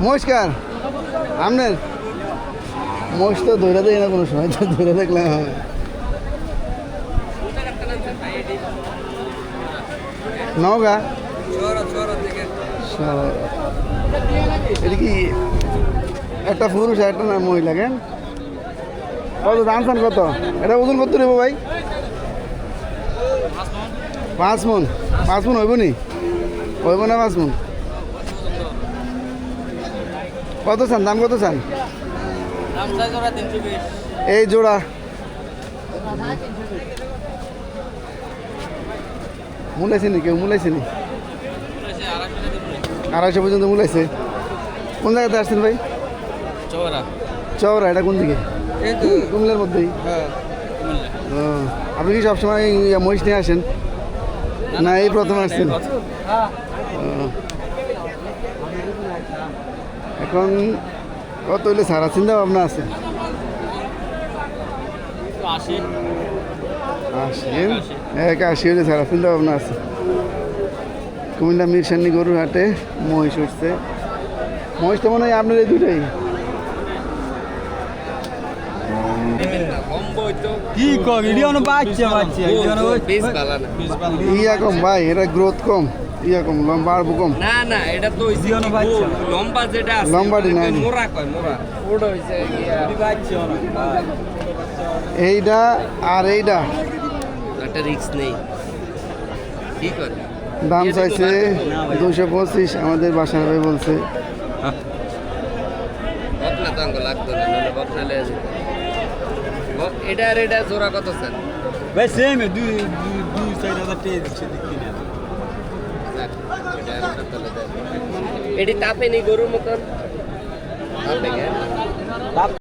নমস্কার। আপনার মোষ তো ধরে দেয় না কোনো সময়, তো ধরে দেখলাম হবে। নওগাঁ এটা কি একটা পুরুষ একটা না মহিলা? কেন কত দাম চান কত? এটা ওজন কত নেবো ভাই? 5 মন। 5 মন হইব নি? হইব না 5 মন? কত চান? দাম কত চান? এই জোড়া মূলাইছে নি? কেউ মূলাইছে নি? 250 পর্যন্ত মূলাইছে। কোন জায়গাতে আসছেন ভাই? চওড়া। এটা কোন দিকে? কুমিল্লার মধ্যেই। ও, আপনি কি সবসময় মহিষ নিয়ে আসেন না এই প্রথম আসছেন? এখন কত হইলে সারা চিন্তা ভাবনা আছে? 81 হইলে সারা চিন্তা ভাবনা আছে। কুমিল্লা মিরসানি গরুর হাটে মহিষ উঠছে। মহিষ তো মনে হয় আপনার এই দুটাই। ইয়া কম ভাই, এটা গ্রোথ কম, ইয়া কম, লম্বা আর কম। না না, এটা তো লম্বা যেটা আছে লম্বাটি না, মোরা কয় মোরা। ওটা হইছে এইটা আর এইটা একটা রিস্ক নেই। কি করে দাম চাইছে 225। আমাদের বাসার ভাই বলছে বকনা তো আঙ্গ লাগতো না, নাহলে বকনা লে এটা আর এটা জোড়া কত স্যার? ভাই সেম দুই 4,000 টাকা দিচ্ছে কিনে। এটি তাপে নি গরুর মতন তাপে